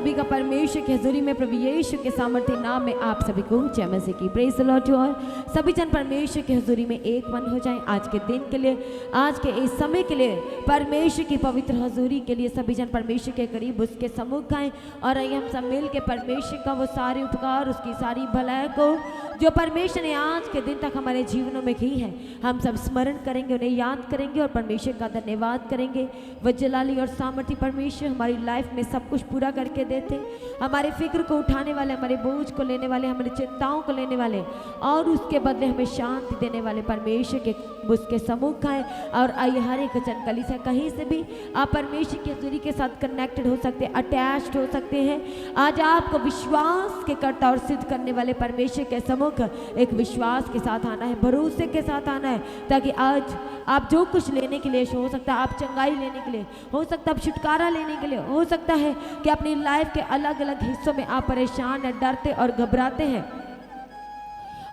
सभी का परमेश्वर की हजूरी में प्रभु यीशु के सामर्थ्य नाम में आप सभी को जय मसीह की praise the Lord to all. सभी जन परमेश्वर की हजूरी में एक मन हो जाएं आज के दिन के लिए, आज के इस समय के लिए, परमेश्वर की पवित्र हजूरी के लिए सभी जन परमेश्वर के करीब उसके सम्मुख आएं और आइए हम सब मिल के परमेश्वर का वो सारे उपकार, उसकी सारी भलाई को जो परमेश्वर ने आज के दिन तक हमारे जीवनों में की है, हम सब स्मरण करेंगे, उन्हें याद करेंगे और परमेश्वर का धन्यवाद करेंगे। वह जलाली और सामर्थ्य परमेश्वर हमारी लाइफ में सब कुछ पूरा करके देते, हमारे फिक्र को उठाने वाले, हमारे बोझ को लेने वाले, हमारी चिंताओं को लेने वाले और उसके बदले हमें शांति देने वाले परमेश्वर के उसके सम्मुख आए। और आइए हर एक वचन कलीसिया कहीं से भी आप परमेश्वर की हजूरी के साथ कनेक्टेड हो सकते हैं, अटैच्ड हो सकते हैं। आज आपको विश्वास के करता और सिद्ध करने वाले परमेश्वर के सम्मुख एक विश्वास के साथ आना है, भरोसे के साथ आना है, ताकि आज आप जो कुछ लेने के लिए हो सकता है, आप चंगाई लेने के लिए हो सकता है, आप छुटकारा लेने के लिए हो सकता है कि अपनी लाइफ के अलग अलग हिस्सों में आप परेशान हैं, डरते और घबराते हैं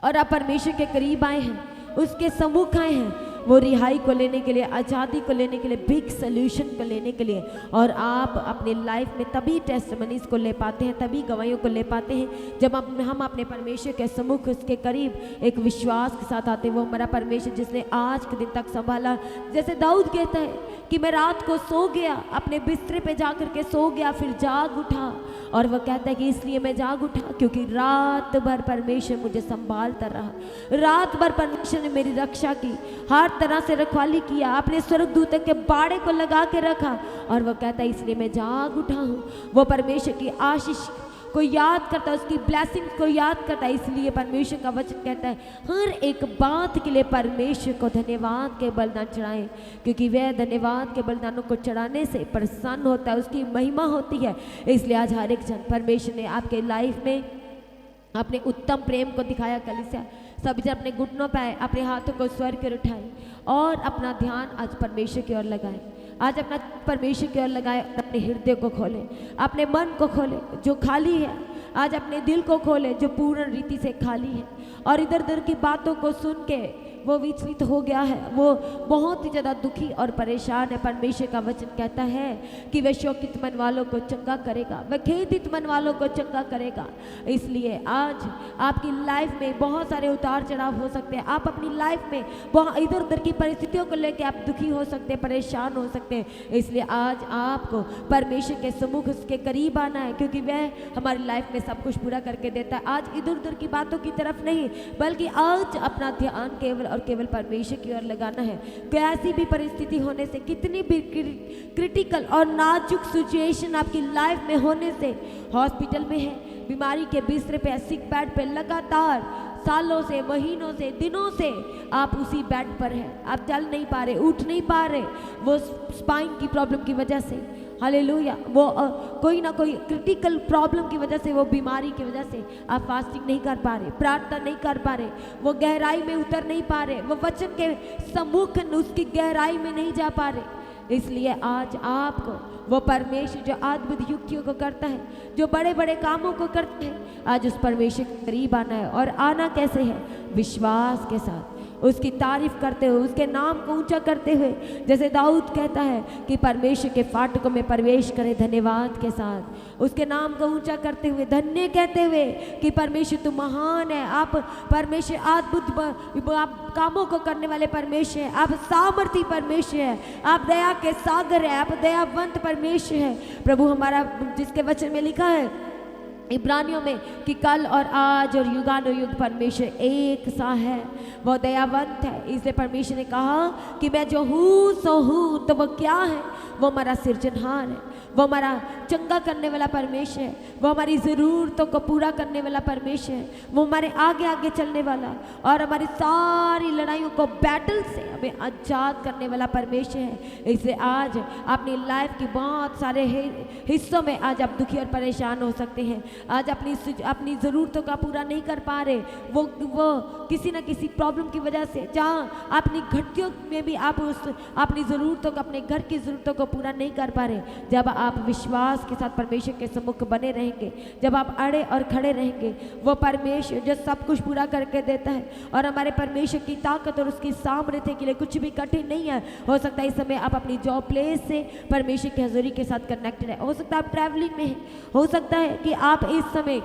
और आप परमेश्वर के करीब आए हैं, उसके सम्मुख आए हैं वो रिहाई को लेने के लिए, आज़ादी को लेने के लिए, बिग सोल्यूशन को लेने के लिए। और आप अपनी लाइफ में तभी टेस्टिमनीज को ले पाते हैं, तभी गवाहियों को ले पाते हैं जब हम अपने परमेश्वर के सम्मुख उसके करीब एक विश्वास के साथ आते हैं। वो हमारा परमेश्वर जिसने आज के दिन तक संभाला, जैसे दाऊद कहता है कि मैं रात को सो गया, अपने बिस्तरे पे जा करके सो गया, फिर जाग उठा। और वह कहता है कि इसलिए मैं जाग उठा क्योंकि रात भर परमेश्वर मुझे संभालता रहा, रात भर परमेश्वर ने मेरी रक्षा की, हर तरह से रखवाली किया, अपने स्वर्गदूत के बाड़े को लगा के रखा। और वह कहता है इसलिए मैं जाग उठा हूँ। वो परमेश्वर की आशीष को याद करता है, उसकी ब्लेसिंग को याद करता है। इसलिए परमेश्वर का वचन कहता है हर एक बात के लिए परमेश्वर को धन्यवाद के बलिदान चढ़ाएं, क्योंकि वह धन्यवाद के बलिदानों को चढ़ाने से प्रसन्न होता है, उसकी महिमा होती है। इसलिए आज हर एक जन परमेश्वर ने आपके लाइफ में अपने उत्तम प्रेम को दिखाया। कलीसिया सभी जन अपने घुटनों पे आए, अपने हाथों को स्वर के उठाए और अपना ध्यान आज परमेश्वर की ओर लगाए। आज अपना परमेश्वर की ओर लगाए और अपने हृदय को खोले, अपने मन को खोले जो खाली है, आज अपने दिल को खोले जो पूर्ण रीति से खाली है और इधर उधर की बातों को सुन के वो विचलित हो गया है, वो बहुत ही ज़्यादा दुखी और परेशान है। परमेश्वर का वचन कहता है कि वह शोकित मन वालों को चंगा करेगा, वह खेदित मन वालों को चंगा करेगा। इसलिए आज आपकी लाइफ में बहुत सारे उतार चढ़ाव हो सकते हैं, आप अपनी लाइफ में बहुत इधर उधर की परिस्थितियों को लेकर आप दुखी हो सकते हैं, परेशान हो सकते हैं। इसलिए आज आपको परमेश्वर के सम्मुख उसके करीब आना है, क्योंकि वह हमारी लाइफ में सब कुछ पूरा करके देता है। आज इधर उधर की बातों की तरफ नहीं, बल्कि आज अपना ध्यान केवल और केवल परमेश्वर की ओर लगाना है। कैसी भी परिस्थिति होने से, कितनी भी क्रिटिकल और नाजुक सिचुएशन आपकी लाइफ में होने से, हॉस्पिटल में है, बीमारी के बिस्तर पे, सिक बेड पे, लगातार सालों से, महीनों से, दिनों से आप उसी बेड पर हैं, आप चल नहीं पा रहे, उठ नहीं पा रहे, वो स्पाइन की प्रॉब्लम की वजह से, हालेलुया, वो कोई ना कोई क्रिटिकल प्रॉब्लम की वजह से, वो बीमारी की वजह से आप फास्टिंग नहीं कर पा रहे, प्रार्थना नहीं कर पा रहे, वो गहराई में उतर नहीं पा रहे, वो वचन के सम्मुख उसकी गहराई में नहीं जा पा रहे। इसलिए आज आपको वो परमेश्वर जो अद्भुत युक्तियों को करता है, जो बड़े बड़े कामों को करता है, आज उस परमेश्वर के करीब आना है। और आना कैसे है? विश्वास के साथ, उसकी तारीफ करते हुए, उसके नाम को ऊंचा करते हुए। जैसे दाऊद कहता है कि परमेश्वर के फाटकों में प्रवेश करे धन्यवाद के साथ, उसके नाम को ऊंचा करते हुए, धन्य कहते हुए कि परमेश्वर तू महान है, आप परमेश्वर अद्भुत आप कामों को करने वाले परमेश्वर है, आप सामर्थी परमेश्वर है, आप दया के सागर है, आप दयावंत परमेश्वर है। प्रभु हमारा जिसके वचन में लिखा है इब्रानियों में कि कल और आज और युगानुयुग परमेश्वर एक सा है, वो दयावंत है। इसलिए परमेश्वर ने कहा कि मैं जो हूँ सो हूँ, तो वो क्या है? वो हमारा सृजनहार है, वो हमारा चंगा करने वाला परमेश्वर है, वो हमारी ज़रूरतों को पूरा करने वाला परमेश्वर है, वो हमारे आगे आगे चलने वाला और हमारी सारी लड़ाइयों को, बैटल से हमें आज़ाद करने वाला परमेश्वर है। इसलिए आज अपनी लाइफ की बहुत सारे हिस्सों में आज आप दुखी और परेशान हो सकते हैं, आज अपनी ज़रूरतों का पूरा नहीं कर पा रहे, वो किसी न किसी प्रॉब्लम की वजह से, जहाँ अपनी घटियों में भी आप उस अपनी ज़रूरतों को, अपने घर की ज़रूरतों को पूरा नहीं कर पा रहे। जब आप विश्वास के साथ परमेश्वर के सम्मुख बने रहेंगे, जब आप अड़े और खड़े रहेंगे, वो परमेश्वर जो सब कुछ पूरा करके देता है और हमारे परमेश्वर की ताकत और उसकी सामर्थ्य के लिए कुछ भी कठिन नहीं है। हो सकता है इस समय आप अपनी जॉब प्लेस से परमेश्वर की हजूरी के साथ कनेक्टेड है, हो सकता है आप ट्रैवलिंग में हैं, हो सकता है कि आप इस समय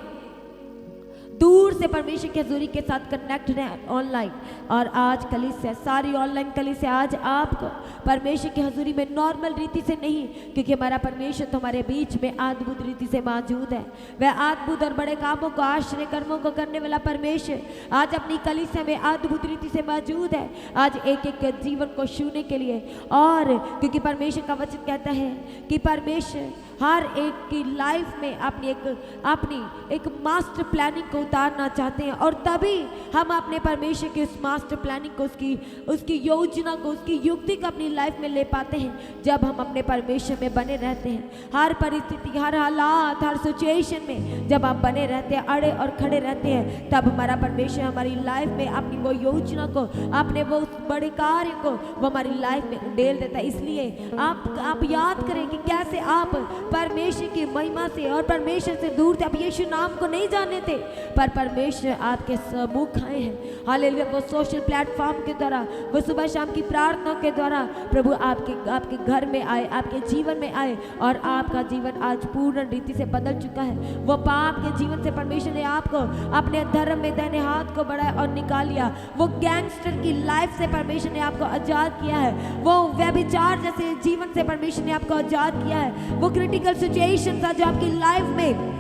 दूर से परमेश्वर की हजूरी के साथ कनेक्ट हैं ऑनलाइन। और आज कलीसिया, सारी ऑनलाइन कलीसिया आज आपको परमेश्वर की हजूरी में नॉर्मल रीति से नहीं, क्योंकि हमारा परमेश्वर तो हमारे बीच में अद्भुत रीति से मौजूद है। वह अद्भुत और बड़े कामों को, आश्चर्य कर्मों को करने वाला परमेश्वर आज अपनी कलीसिया में अद्भुत रीति से मौजूद है, आज एक एक जीवन को छूने के लिए। और क्योंकि परमेश्वर का वचन कहता है कि परमेश्वर हर एक की लाइफ में अपनी एक मास्टर प्लानिंग को उतारना चाहते हैं, और तभी हम अपने परमेश्वर की उस मास्टर प्लानिंग को, उसकी योजना को, उसकी युक्ति को अपनी लाइफ में ले पाते हैं जब हम अपने परमेश्वर में बने रहते हैं। हर परिस्थिति, हर हालात, हर सिचुएशन में जब आप बने रहते हैं, अड़े और खड़े रहते हैं, तब हमारा परमेश्वर हमारी लाइफ में अपनी वो योजना को, अपने वो बड़े कार्य को वो हमारी लाइफ में उंडेल देता है। इसलिए आप याद करें कि कैसे आप परमेश्वर की महिमा से और परमेश्वर से दूर थे, आप यीशु नाम को नहीं जाने थे, पर परमेश्वर आपके सम्मुख आए हैं। हालेलुया। वो सोशल प्लेटफॉर्म के द्वारा, वो सुबह शाम की प्रार्थनाओं के द्वारा प्रभु आपके घर में आए, आपके जीवन में आए, और आपका जीवन आज पूर्ण रीति से बदल चुका है। वो पाप के जीवन से परमेश्वर ने आपको अपने धर्म में दाहिने हाथ को बढ़ाया और निकाल लिया। वो गैंगस्टर की लाइफ से परमेश्वर ने आपको आजाद किया है। वो व्यभिचार जैसे जीवन से परमेश्वर ने आपको आजाद किया है। वो क्रिटिकल सिचुएशन था जो आपकी लाइफ में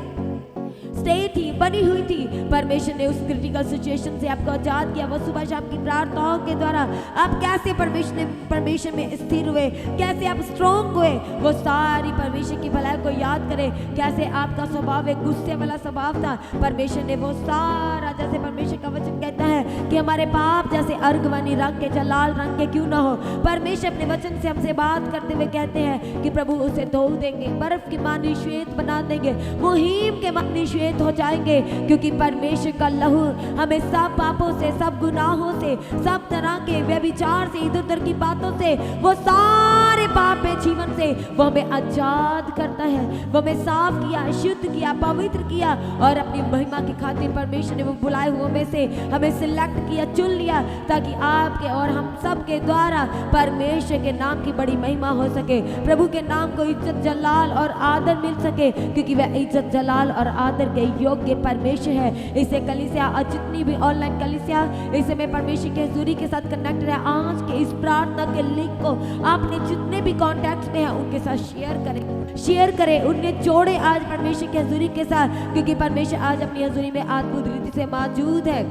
स्टे थी, बनी हुई थी, परमेश्वर ने उस क्रिटिकल सिचुएशन से आपको आजाद किया। वो सुबह शाम की प्रार्थनाओं के द्वारा आप कैसे परमेश्वर में स्थिर हुए, कैसे आप स्ट्रॉन्ग हुए, वो सारी परमेश्वर की भलाई को याद करें। कैसे आपका स्वभाव एक गुस्से वाला स्वभाव था, परमेश्वर ने वो सारा, जैसे परमेश्वर का वचन कहता है कि हमारे पाप जैसे अर्गवानी रंग के, चाहे लाल रंग के क्यों ना हो, परमेश्वर अपने वचन से हमसे बात करते हुए कहते हैं कि प्रभु उसे धो देंगे, बर्फ की मानी श्वेत बना देंगे, वो हीम के मानी श्वेत हो जाएंगे, क्योंकि परमेश्वर का लहू हमें सब पापों से, सब गुनाहों से, सब तरह के व्यभिचार से, इधर उधर की बातों से, वो सारे पाप में जीवन से वो हमें आजाद करता है। वो हमें साफ किया, शुद्ध किया, पवित्र किया, और अपनी महिमा की खातिर परमेश्वर ने वो बुलाए हुए में से हमें सिलेक्ट किया, चुन लिया, ताकि आपके और हम सब के द्वारा परमेश्वर के नाम की बड़ी महिमा हो सके, प्रभु के नाम को इज्जत, जलाल और आदर मिल सके, क्योंकि वह इज्जत, जलाल और आदर के योग्य परमेश्वर है। इसे कलीसिया, जितनी भी ऑनलाइन कलीसिया इस समय परमेश्वर की हजूरी के साथ कनेक्ट है, आज के इस प्रार्थना के लिंक को आपने जितने भी कॉन्टैक्ट्स में है उनके साथ शेयर करें, उन्हें जोड़े आज परमेश्वर की हजूरी के साथ, क्योंकि परमेश्वर आज अपनी हजूरी में अद्भुत रीति से मौजूद है।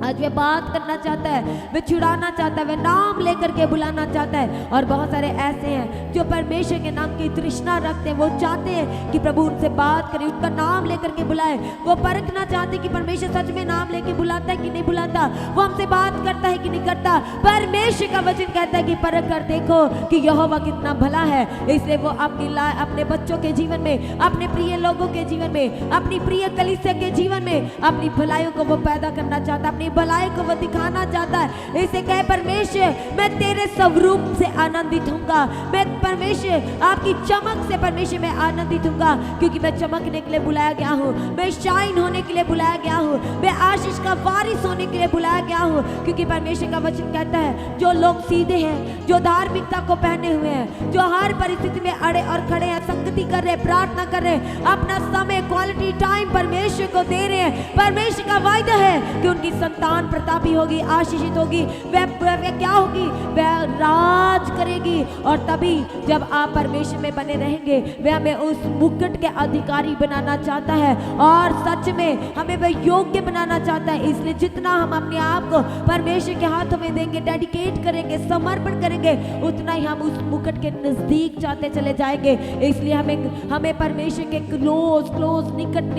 आज वह बात करना चाहता है, वह छुड़ाना चाहता है, वह नाम लेकर के बुलाना चाहता है। और बहुत सारे ऐसे हैं जो परमेश्वर के नाम की तृष्णा रखते हैं, वो चाहते हैं कि प्रभु उनसे बात करे, उनका नाम लेकर के बुलाए। वो परखना चाहते हैं कि परमेश्वर सच में नाम लेके बुलाता है कि नहीं बुलाता, वो हमसे बात करता है कि नहीं करता। परमेश्वर का वचन कहता है कि परख कर देखो कि यहोवा कितना भला है। इसलिए वो अपने बच्चों के जीवन में, अपने प्रिय लोगों के जीवन में, अपनी प्रिय कलीसिया के जीवन में अपनी भलाइयों को वो पैदा करना चाहता है, अपनी भलाई को वो दिखाना चाहता है। इसे कहे परमेश्वर मैं तेरे स्वरूप से आनंदित हूँगा, मैं परमेश्वर आपकी चमक से परमेश्वर मैं आनंदित हूँगा, क्योंकि मैं चमकने के लिए बुलाया गया हूँ, मैं शाइन होने के लिए बुलाया गया हूँ, मैं आशीष का वारिस होने के लिए बुलाया गया हूँ। क्योंकि परमेश्वर का वचन कहता है जो लोग सीधे हैं, जो धार्मिकता को पहने हुए हैं, जो हर परिस्थिति में अड़े और खड़े हैं, संगति कर रहे, प्रार्थना कर रहे, अपना समय, क्वालिटी टाइम परमेश्वर को दे रहे हैं, परमेश्वर का वायदा है कि उनकी संतान प्रतापी होगी, आशीषित होगी, वह क्या होगी, वह राज करेगी। और तभी जब आप परमेश्वर में बने रहेंगे, वह हमें उस मुकुट के अधिकारी बनाना चाहता है, और सच में हमें वह योग्य बनाना चाहता है। इसलिए जितना हम अपने आप को परमेश्वर के हाथों में देंगे, डेडिकेट करेंगे, समर्पण करेंगे, उतना ही हम उस मुकुट के नजदीक जाते चले जाएंगे। इसलिए हमें परमेश्वर के क्लोज निकट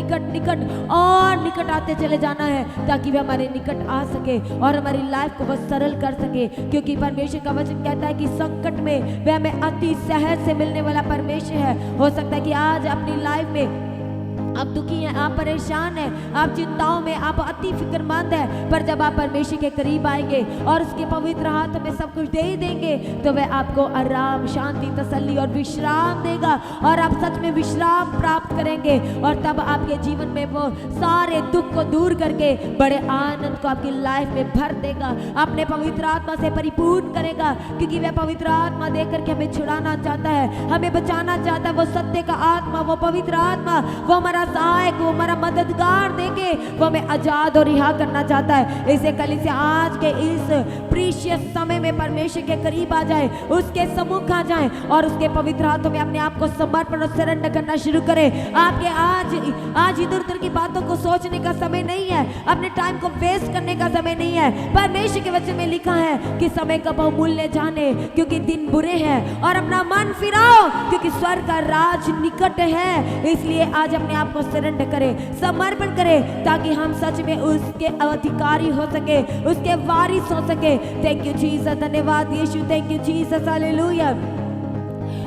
और निकट आते चले जाना है, ताकि वह हमारे निकट आ सके और हमारी लाइफ को वह सरल कर सके। क्योंकि परमेश्वर का वचन कहता है कि संकट में वह हमें अति सहज से मिलने वाला परमेश्वर है। हो सकता है कि आज अपनी लाइफ में आप दुखी हैं, आप परेशान हैं, आप चिंताओं में, आप अति फिक्रमंद हैं, पर जब आप परमेश्वर के करीब आएंगे और उसके पवित्र हाथ में सब कुछ दे ही देंगे तो वह आपको आराम, शांति, तसल्ली और विश्राम देगा और आप सच में विश्राम प्राप्त करेंगे। और तब आपके जीवन में वो सारे दुख को दूर करके बड़े आनंद को आपकी लाइफ में भर देगा, अपने पवित्र आत्मा से परिपूर्ण करेगा, क्योंकि वह पवित्र आत्मा देख करके हमें छुड़ाना चाहता है, हमें बचाना चाहता है। वो सत्य का आत्मा, वो पवित्र आत्मा, वो हमारा सहायक, वो हमारा मददगार देके वो हमें आजाद और रिहा करना चाहता है। इसे कलीसिया आज के इस प्रीशियस समय में परमेश्वर के करीब आ जाए, उसके सम्मुख आ जाए और उसके पवित्र हाथों में अपने आप को समर्पण और सरेंडर करना शुरू करें। आपके आज इधर उधर की बातों को सोचने का समय नहीं है, अपने टाइम को वेस्ट करने का समय नहीं है। परमेश्वर के वचन में लिखा है कि समय का बहुमूल्य जाने, क्योंकि दिन बुरे हैं, और अपना मन फिराओ क्योंकि स्वर्ग का राज निकट है। इसलिए आज अपने आप को सरेंडर करें, समर्पण करें, ताकि हम सच में उसके अधिकारी हो सके, उसके वारिस हो सके। थैंक यू जीसस, धन्यवाद Yeshu, thank you Jesus, hallelujah.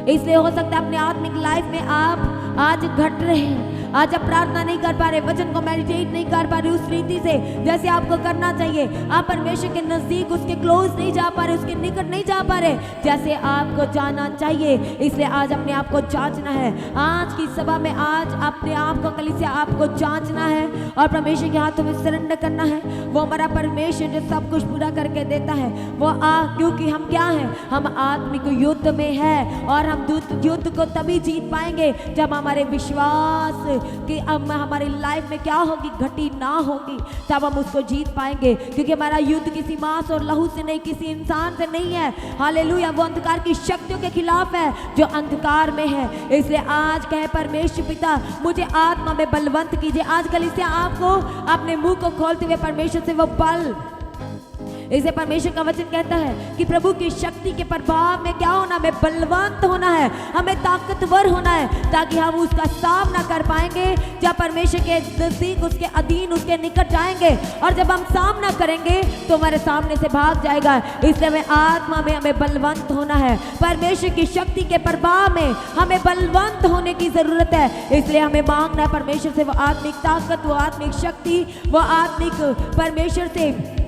इसलिए हो सकता है अपने आत्मिक लाइफ में आप आज घट रहे हैं, आज आप प्रार्थना नहीं कर पा रहे, वचन को मेडिटेट नहीं कर पा रहे उस रीति से जैसे आपको करना चाहिए, आप परमेश्वर के नजदीक, उसके क्लोज नहीं जा पा रहे, उसके निकट नहीं जा पा रहे जैसे आपको जाना चाहिए। इसलिए आज अपने आप को जांचना है। आज की सभा में आज अपने आप को कलीसिया आपको जांचना है और परमेश्वर के हाथों में सरेंडर करना है। वो हमारा परमेश्वर जो सब कुछ पूरा करके देता है, वो क्योंकि हम क्या हैं, हम आत्मिक युद्ध में है और हम युद्ध को तभी जीत पाएंगे जब हमारे विश्वास कि अब हमारी लाइफ में क्या होगी, घटी ना होगी, तब हम उसको जीत पाएंगे। क्योंकि हमारा युद्ध किसी मांस और लहू से नहीं, किसी इंसान से नहीं है, हालेलुया। वो अंधकार की शक्तियों के खिलाफ है जो अंधकार में है। इसलिए आज कहे परमेश्वर पिता, मुझे आत्मा में बलवंत कीजिए। आज कलीसिया आपको अपने मुंह को खोलते हुए परमेश्वर से वो बल, इसे परमेश्वर का वचन कहता है कि प्रभु की शक्ति के प्रभाव में क्या होना, हमें बलवंत होना है, हमें ताकतवर होना है, ताकि हम उसका सामना कर पाएंगे जब परमेश्वर के नजदीक, उसके अधीन, उसके निकट जाएंगे। और जब हम सामना करेंगे तो हमारे सामने से भाग जाएगा। इसलिए हमें आत्मा में हमें बलवंत होना है, परमेश्वर की शक्ति के प्रभाव में हमें बलवंत होने की जरूरत है। इसलिए हमें मांगना है परमेश्वर से वो आत्मिक ताकत, वो आत्मिक शक्ति, वो आत्मिक परमेश्वर से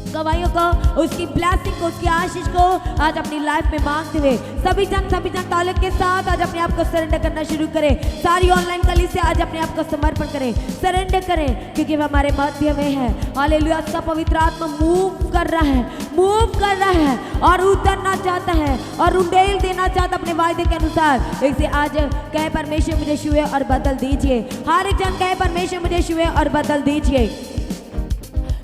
गवाहियों को, उसकी ब्लेसिंग को, उसकी आशीष को आज अपनी लाइफ में मांगते हुए सभी जन ताल्लुक के साथ आज अपने आप को सरेंडर करना शुरू करें। सारी ऑनलाइन कलीसिया आज अपने आप को समर्पण करें, सरेंडर करें, क्योंकि वह हमारे मध्य में है। हालेलुया। उसका पवित्र आत्मा मूव कर रहा है और उतरना चाहता है और उंडेल देना चाहता अपने वायदे के अनुसार। इसे आज कहे परमेश्वर मुझे छुए और बदल दीजिए। हर एक जन कहे परमेश्वर मुझे छुए और बदल दीजिए।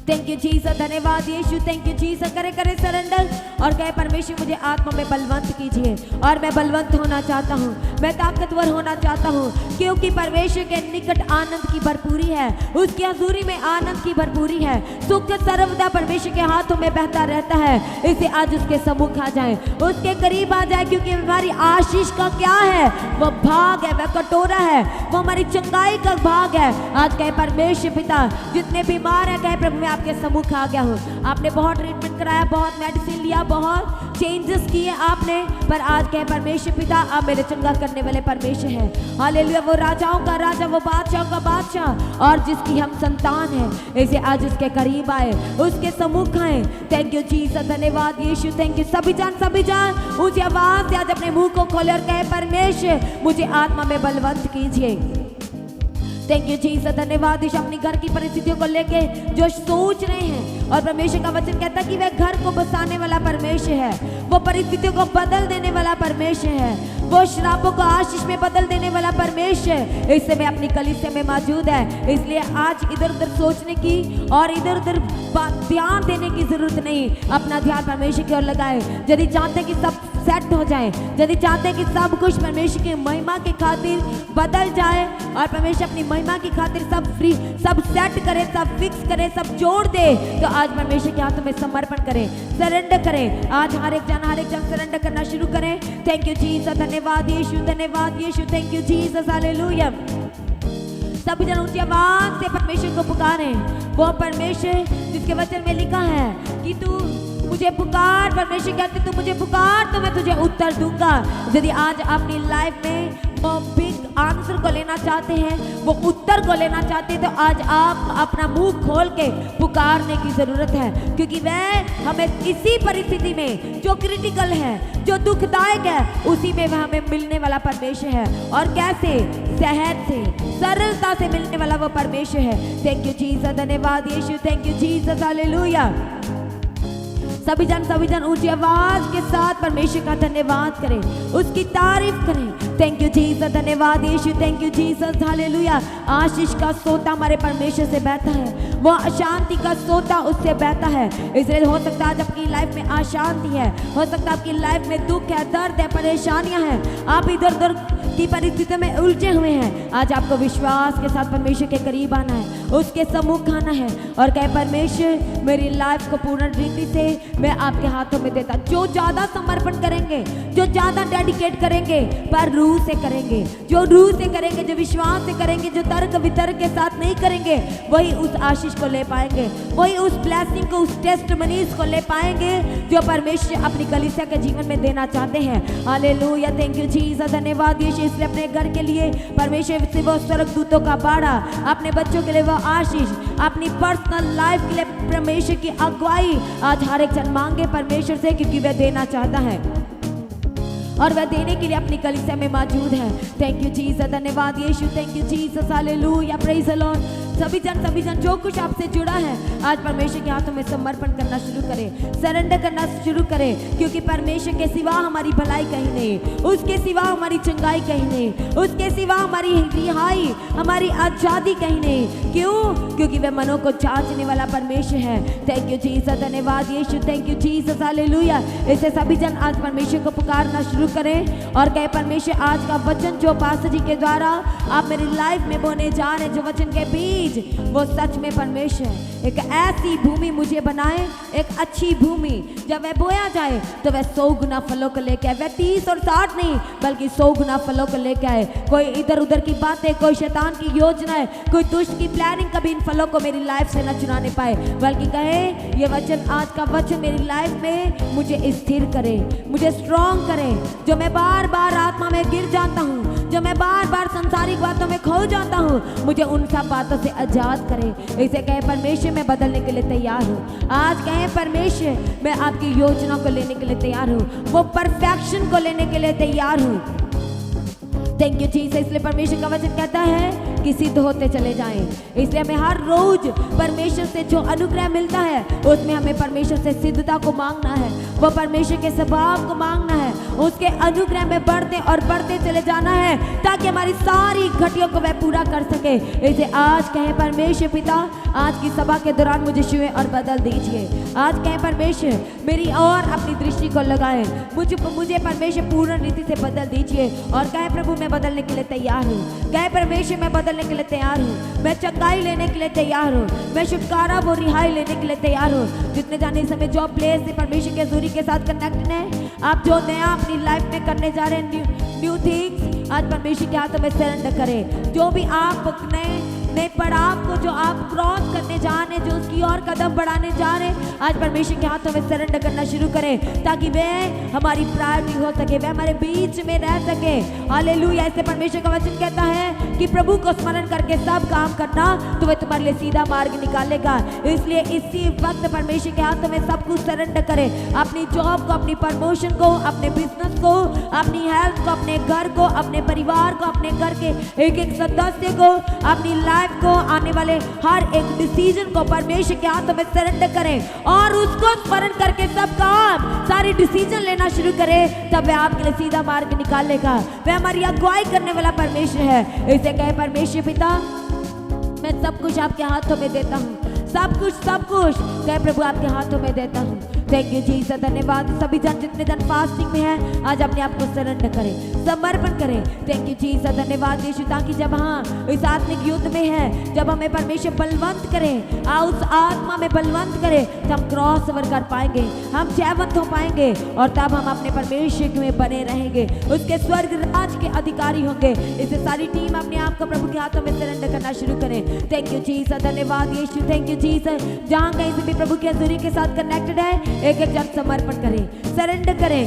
थैंक यू जीसस, धन्यवाद यीशु, थैंक यू जीसस। करे सरेंडर और कहे परमेश्वर मुझे आत्मा में बलवंत कीजिए और मैं बलवंत होना चाहता हूँ, मैं ताकतवर होना चाहता हूँ, क्योंकि परमेश्वर के निकट आनंद की भरपूरी है, उसकी हजूरी में आनंद की भरपूरी है, सुख सर्वदा परमेश्वर के हाथों में बहता रहता है। इसे आज उसके सम्मुख आ जाए, उसके करीब आ जाए, क्योंकि हमारी आशीष का क्या है, वो भाग है, वह कटोरा है, वो हमारी चंगाई का भाग है। आज कहे परमेश्वर पिता, जितने बीमार है कहे प्रभु मैं आपके सम्मुख आ गया हूँ। आपने बहुत ट्रीटमेंट कराया, बहुत मेडिसिन लिया, बहुत चेंजेस किए आपने, पर आज कहे परमेश्वर पिता आप मेरे चंगा करने वाले परमेश्वर हैं। हालेलुया। वो राजाओं का राजा, वो बादशाहों का बादशाह और जिसकी हम संतान हैं, इसे आज उसके करीब आए, उसके सम्मुख आए। थैंक यू जीसस, धन्यवाद यीशु, थैंक यू। सभी जान ऊंची आवाज से आज अपने मुंह को खोले और कहे परमेश्वर मुझे आत्मा में बलवंत कीजिए। थैंक यू जीसस, धन्यवाद यीशु। अपनी घर की परिस्थितियों को लेके जो सोच रहे हैं, और परमेश्वर का वचन कहता है कि वह घर को बसाने वाला परमेश्वर है, वो परिस्थितियों को बदल देने वाला परमेश्वर है, वो श्रापों को आशीष में बदल देने वाला परमेश्वर इस समय अपनी कलीसिया में मौजूद है। इसलिए आज इधर उधर सोचने की और इधर उधर ध्यान देने की जरूरत नहीं, अपना ध्यान परमेश्वर की ओर लगाए। यदि चाहते हैं कि सब सेट हो जाए, यदि चाहते हैं कि सब कुछ परमेश्वर की महिमा की खातिर बदल जाए और परमेश्वर अपनी महिमा की खातिर सब सेट करे, सब फिक्स करे, सब जोड़ दे, तो आज परमेश्वर के हाथों में समर्पण करें, सरेंडर करें। आज हर एक जन सरेंडर करना शुरू करें। थैंक यू जीसस, धन्यवाद यीशु, धन्यवाद Yeshu, thank you Jesus, hallelujah. सभी जन ऊंची आवाज से परमेश्वर को पुकारें, वो परमेश्वर जिसके वचन में लिखा है कि तू मुझे पुकार, परमेश्वर कहते तू मुझे पुकार तो मैं तुझे उत्तर दूंगा। यदि आज अपनी लाइफ में वो बिग आंसर को लेना चाहते हैं, वो उत्तर को लेना चाहते हैं, तो आज आप अपना मुंह खोल के पुकारने की जरूरत है, क्योंकि वह हमें इसी परिस्थिति में जो क्रिटिकल है, जो दुखदायक है, उसी में वह हमें मिलने वाला परमेश्वर है। और कैसे? सहज से, सरलता से मिलने वाला वो परमेश्वर है। थैंक यू जीसस, धन्यवाद Yeshu, thank you Jesus, hallelujah. सभी जन ऊंची आवाज के साथ परमेश्वर का धन्यवाद करें, उसकी तारीफ करें। थैंक यू जीसस, धन्यवाद Yeshu, thank you Jesus, hallelujah. आशीष का सोता हमारे परमेश्वर से बहता है, वो अशांति का सोता उससे बहता है। इसलिए हो सकता है आज आपकी लाइफ में अशांति है, हो सकता है आपकी लाइफ में दुख है, दर्द है, परेशानियां हैं, आप इधर उधर की परिस्थितियों में उलझे हुए हैं। आज आपको विश्वास के साथ परमेश्वर के करीब आना है, उसके सम्मुख आना है और कहे परमेश्वर मेरी लाइफ को पूर्ण रीति से मैं आपके हाथों में देता। जो ज्यादा समर्पण करेंगे, जो ज्यादा डेडिकेट करेंगे, पर रूह से करेंगे, जो रूह से करेंगे, जो विश्वास से करेंगे, जो तर्क वितर्क के साथ नहीं करेंगे, वही उस आशीष को ले पाएंगे, वही उस ब्लेसिंग को, उस टेस्टमनीज को ले पाएंगे जो परमेश्वर अपनी कलीसिया के जीवन में देना चाहते हैं। हालेलुया, थैंक यू जीसस, धन्यवाद यीशु। इसलिए अपने घर के लिए परमेश्वर से वो स्वर्गदूतों का बाड़ा, अपने बच्चों के लिए वो आशीष, अपनी पर्सनल लाइफ के लिए परमेश्वर की अगुवाई आज हर एक जन मांगे परमेश्वर से, क्योंकि वह देना चाहता है और वह देने के लिए अपनी कलीसिया में मौजूद है। थैंक यू जीसस, धन्यवाद Yeshu, thank you Jesus, hallelujah, praise the Lord. सभी जन जो कुछ आपसे जुड़ा है, आज परमेश्वर के हाथों में समर्पण करना शुरू करें, सरेंडर करना शुरू करें, क्योंकि परमेश्वर के सिवा हमारी भलाई कहीं नहीं, उसके सिवा हमारी चंगाई कहीं नहीं, उसके सिवा हमारी रिहाई, हमारी आजादी कहीं नहीं। क्यों? क्योंकि वह मनों को जांचने वाला परमेश्वर है। थैंक यू जीसस, धन्यवाद Yeshu, thank you Jesus, hallelujah. इससे सभी जन आज परमेश्वर को पुकारना शुरू करें और कहे परमेश्वर आज का वचन जो पास्टर जी के द्वारा आप मेरी लाइफ में बोने जा रहे हैं, जो वचन के बीज, वो सच में परमेश्वर एक ऐसी भूमि मुझे बनाए, एक अच्छी भूमि, जब वह बोया जाए तो वह 100 गुना फलों को लेके आए, वह 30 और 60 नहीं बल्कि 100 गुना फलों को लेके आए। कोई इधर उधर की बातें, कोई शैतान की योजनाएं, कोई दुष्ट की प्लानिंग कभी इन फलों को मेरी लाइफ से न चुराने पाए, बल्कि कहे ये वचन, आज का वचन मेरी लाइफ में मुझे स्थिर करे, मुझे स्ट्रॉन्ग करे। जो मैं बार बार आत्मा में गिर जाता हूँ, जो मैं बार बार संसारिक बातों में खो जाता हूँ, मुझे उन सब बातों से आजाद करे। इसे कहे परमेश्वर मैं बदलने के लिए तैयार हूँ। आज कहे परमेश्वर मैं आपकी योजना को लेने के लिए तैयार हूँ, वो परफेक्शन को लेने के लिए तैयार हूँ। Thank you Jesus. इसलिए परमेश्वर का वचन कहता है कि सिद्ध होते चले जाएं। इसलिए हमें हर रोज परमेश्वर से जो अनुग्रह मिलता है उसमें हमें परमेश्वर से सिद्धता को मांगना है, वो परमेश्वर के स्वभाव को मांगना है, उसके अनुग्रह में बढ़ते और बढ़ते चले जाना है, ताकि हमारी सारी घटियों को वह पूरा कर सके। इसे आज कहे परमेश्वर पिता, आज की सभा के दौरान मुझे छुए और बदल दीजिए। आज कहे परमेश्वर मेरी और अपनी दृष्टि को लगाए, मुझे परमेश्वर पूर्ण रीति से बदल दीजिए। और कहे प्रभु मैं बदलने के लिए तैयार हूँ। कहे परमेश्वर मैं बदलने के लिए तैयार हूँ, मैं चंगाई लेने के लिए तैयार हूँ, मैं छुटकारा वो रिहाई लेने के लिए तैयार हूँ। जितने जाने इस समय जॉब प्लेस से परमेश्वर के हजूरी के साथ कनेक्टेड है, आप जो नया अपनी लाइफ में करने जा रहे हैं, न्यू थिंग्स, आज परमेश्वर के हाथों में सरेंडर करें। जो भी आप नए पड़ाव को जो आप क्रॉस करने जा रहे हैं, जो उसकी और कदम बढ़ाने जा रहे हैं, आज परमेश्वर के हाथों में सरेंडर करना शुरू करें, ताकि वह हमारी प्रायोरिटी हो सके, वह हमारे बीच में रह सके। हालेलुया। इससे परमेश्वर का वचन कहता है कि प्रभु को स्मरण करके सब काम करना तो वह तुम्हारे लिए सीधा मार्ग निकालेगा। इसलिए इसी वक्त परमेश्वर के हाथों में सब कुछ सरेंडर करें, अपनी जॉब को, अपनी प्रमोशन को, अपने बिजनेस को, अपनी हेल्थ को, अपने घर को, अपने परिवार को, अपने घर के एक एक सदस्य को, अपनी लाइफ को, आने वाले हर एक डिसीजन को परमेश्वर के हाथों में सरेंडर करें और उसको स्मरण करके सब काम, सारी डिसीजन लेना शुरू करें, तब वह आपके लिए सीधा मार्ग निकालेगा। वह हमारी अगुवाई करने वाला परमेश्वर है। इसे कहे परमेश्वर पिता मैं सब कुछ आपके हाथों में देता हूँ, सब कुछ कहे प्रभु आपके हाथों में देता हूँ। थैंक यू जीसस, धन्यवाद। सभी जन जितने जन फास्टिंग में हैं, आज अपने आप को सरेंडर करें, समर्पण करें। थैंक यू जीसस, धन्यवाद यीशु, ताकि जब हाँ इस आत्मिक युद्ध में है, जब हमें परमेश्वर बलवंत करें, उस आत्मा में बलवंत करें, तो हम क्रॉस ओवर कर पाएंगे, हम जयवंत हो पाएंगे और तब हम अपने परमेश्वर में बने रहेंगे, उसके स्वर्ग राज के अधिकारी होंगे। इससे सारी टीम अपने आप को प्रभु के हाथों में सरेंडर करना शुरू करें। थैंक यू जीसस, धन्यवाद यीशु, थैंक यू जीसस। जहाँ कहीं से भी प्रभु की हजूरी के साथ कनेक्टेड है, एक एक जन समर्पण करें, सरेंडर करें।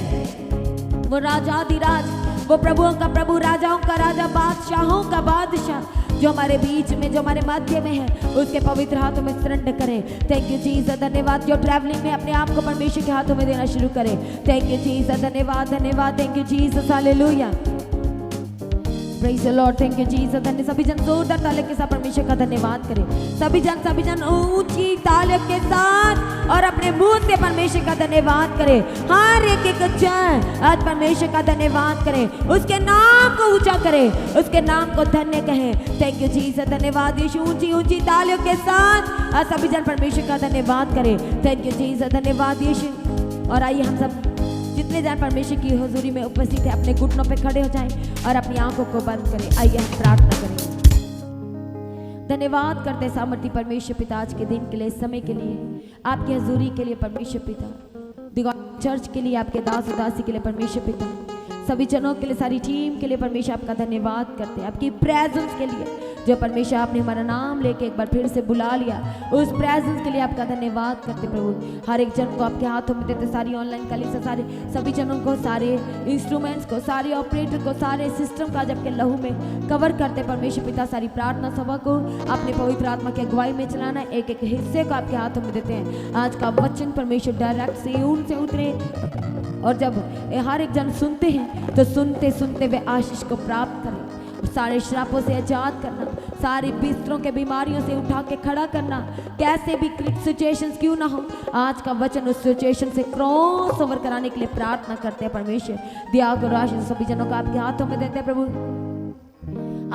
वो राजाधिराज वो प्रभुओं का प्रभु, राजाओं का राजा, बादशाहों का बादशाह जो हमारे बीच में, जो हमारे मध्य में है, उसके पवित्र हाथों में सरेंडर करें। थैंक यू जीसस, धन्यवाद। जो ट्रैवलिंग में अपने आप को परमेश्वर के हाथों में देना शुरू करें। थैंक यू जीसस, धन्यवाद धन्यवाद। Thank you Jesus, hallelujah, praise the Lord. Thank you Jesus. धन्य सभी जन जोरदार तालियों के साथ परमेश्वर का धन्यवाद करें। सभी जन ऊंची तालियों के साथ और अपने मुंह से परमेश्वर का धन्यवाद करें। हर एक जन आज परमेश्वर का धन्यवाद करें, उसके नाम को ऊंचा करें, उसके नाम को धन्य कहें। थैंक यू जीसस, धन्यवाद यीशु। ऊंची ऊंची तालियों के साथ आज सभी जन परमेश्वर का धन्यवाद करें। थैंक यू जीसस, धन्यवाद यीशु। और आइए हम सब जितने जन परमेश्वर की हुजूरी में उपस्थित है अपने घुटनों पे खड़े हो जाएं और अपनी आंखों को बंद करें। आइए हम प्रार्थना करें। धन्यवाद करते सामर्थी परमेश्वर पिता आज के दिन के लिए, इस समय के लिए, आपकी हुजूरी के लिए परमेश्वर पिता, दिगौर चर्च के लिए, आपके दास उदासी के लिए परमेश्वर पिता, सभी जनों के लिए, सारी टीम के लिए परमेश्वर आपका धन्यवाद करते हैं। आपकी प्रेजेंस के लिए जो परमेश्वर आपने हमारा नाम लेके एक बार फिर से बुला लिया, उस प्रेजेंस के लिए आपका धन्यवाद करते प्रभु। हर एक जन को आपके हाथों में देते, सारी ऑनलाइन कली से सारे सभी जनों को, सारे इंस्ट्रूमेंट्स को, सारे ऑपरेटर को, सारे सिस्टम का जब के लहू में कवर करते परमेश्वर पिता। सारी प्रार्थना सभा को अपने पवित्र आत्मा की अगुवाई में चलाना, एक एक हिस्से को आपके हाथों में देते हैं। आज का वचन परमेश्वर डायरेक्ट से उनसे उतरे और जब हर एक जन सुनते हैं तो सुनते सुनते वे आशीष को प्राप्त करें। सारे श्रापों से आजाद करना, सारी बिस्तरों के बीमारियों से उठा के खड़ा करना, कैसे भी सिचुएशंस क्यों ना हो, आज का वचन उस सिचुएशन से क्रॉस ओवर कराने के लिए प्रार्थना करते हैं परमेश्वर। दिया करो आशीष, सभी जनों को आपके हाथों में देते हैं प्रभु,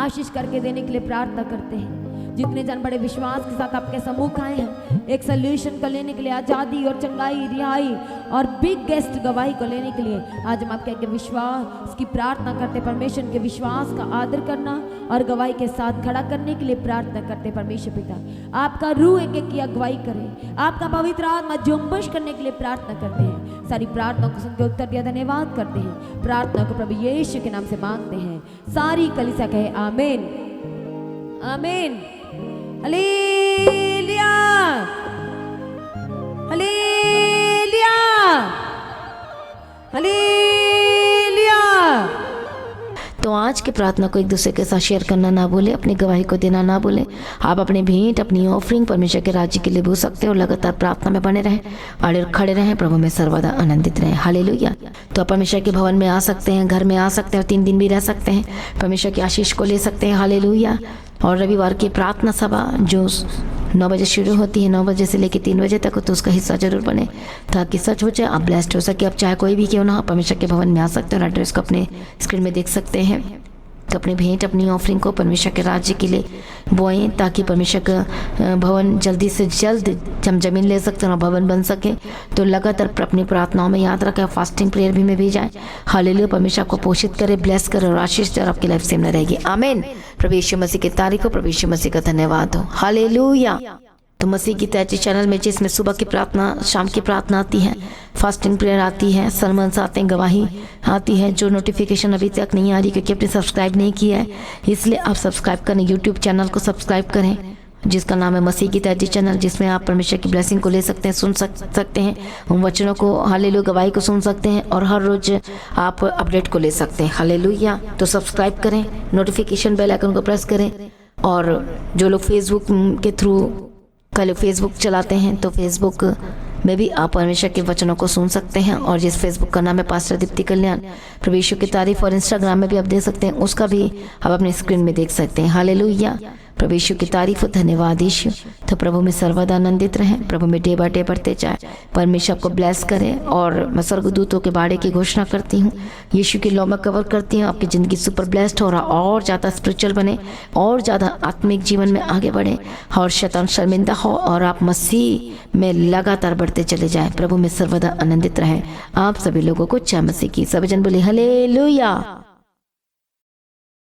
आशीष करके देने के लिए प्रार्थना करते हैं। जितने जन बड़े विश्वास के साथ आपके सम्मुख आए हैं एक सोल्यूशन को लेने के लिए, आज़ादी और चंगाई, रिहाई और बिगेस्ट गवाही को लेने के लिए, आज हम आपके विश्वास की प्रार्थना करते परमेश्वर के विश्वास का आदर करना और गवाही के साथ खड़ा करने के लिए प्रार्थना करते परमेश्वर पिता। आपका रूह एक एक की अगुवाई करे, आपका पवित्र आत्मा जुम्बश करने के लिए प्रार्थना करते हैं। सारी प्रार्थना को सुनकर उत्तर दिया, धन्यवाद करते हैं। प्रार्थना को प्रभु यीशु के नाम से मांगते हैं। सारी कलीसिया कहे आमीन आमीन। Hallelujah hallelujah hallelujah. तो आज की प्रार्थना को एक दूसरे के साथ शेयर करना ना भूलें, अपनी गवाही को देना ना भूलें। आप अपनी भेंट, अपनी ऑफरिंग परमेश्वर के राज्य के लिए भूल सकते हो। लगातार प्रार्थना में बने रहें और खड़े रहें, प्रभु में सर्वदा आनंदित रहें। हालेलुया। तो आप परमेश्वर के भवन में आ सकते हैं, घर में आ सकते हैं और 3 दिन भी रह सकते हैं, परमेश्वर की आशीष को ले सकते हैं। हालेलुया। और रविवार की प्रार्थना सभा जो 9 बजे शुरू होती है, 9 बजे से लेकर 3 बजे तक, तो उसका हिस्सा जरूर बने ताकि सच हो जाए, आप ब्लेस्ड हो सके। आप चाहे कोई भी क्यों ना, परमेश्वर के भवन में आ सकते हैं और एड्रेस को अपने स्क्रीन में देख सकते हैं। तो अपनी भेंट, अपनी ऑफरिंग को परमेश्वर के राज्य के लिए बोएं ताकि परमेश्वर का भवन जल्दी से जल्द हम जमीन ले सकते हैं और भवन बन सके। तो लगातार अपनी प्रार्थनाओं में याद रखें, फास्टिंग प्रेयर भी में भी जाएं। हालेलुया। परमेश्वर आपको पोषित करे, ब्लेस करे और आशीष दे और आपकी लाइफ सेम न रहेगी। आमीन। प्रभु यीशु मसीह की तारीफ हो, प्रभु यीशु मसीह का धन्यवाद हो। हालेलुया। तो मसीह की तैयारी चैनल में जिसमें सुबह की प्रार्थना, शाम की प्रार्थना आती है, फास्टिंग प्रेयर आती है, सरमन्स आते हैं, गवाही आती है। जो नोटिफिकेशन अभी तक नहीं आ रही क्योंकि आपने सब्सक्राइब नहीं किया है, इसलिए आप सब्सक्राइब करें, यूट्यूब चैनल को सब्सक्राइब करें जिसका नाम है मसीह की तैयारी चैनल, जिसमें आप परमेश्वर की ब्लेसिंग को ले सकते हैं, सुन सकते हैं, उन वचनों को, हालेलुया, गवाही को सुन सकते हैं और हर रोज आप अपडेट को ले सकते हैं। हालेलुया। तो सब्सक्राइब करें, नोटिफिकेशन बेल आइकन को प्रेस करें। और जो लोग फेसबुक के थ्रू कल फेसबुक चलाते हैं तो फेसबुक में भी आप परमेश्वर के वचनों को सुन सकते हैं। और जिस फेसबुक का नाम है पास्टर दीप्ति कल्याण, प्रभु यीशु की तारीफ, और इंस्टाग्राम में भी आप देख सकते हैं, उसका भी आप अपने स्क्रीन में देख सकते हैं। हालेलुया। प्रभु यीशु की तारीफ, धन्यवाद यीशु। तो प्रभु में सर्वदा आनंदित रहें, प्रभु में डे बाय डे बढ़ते जाए, परमेश्वर आपको ब्लेस करे। और मैं स्वर्गदूतों के बाड़े की घोषणा करती हूँ, यीशु की लौ में कवर करती हूँ, आपकी ज़िंदगी सुपर ब्लेस्ड हो रहा, और ज़्यादा स्पिरिचुअल बने, और ज़्यादा आत्मिक जीवन में आगे बढ़े, और शैतान शर्मिंदा हो और आप मसीह में लगातार बढ़ते चले जाएं। प्रभु में सर्वदा आनंदित रहें। आप सभी लोगों को जय मसीह की। सभी जन बोले हालेलुया।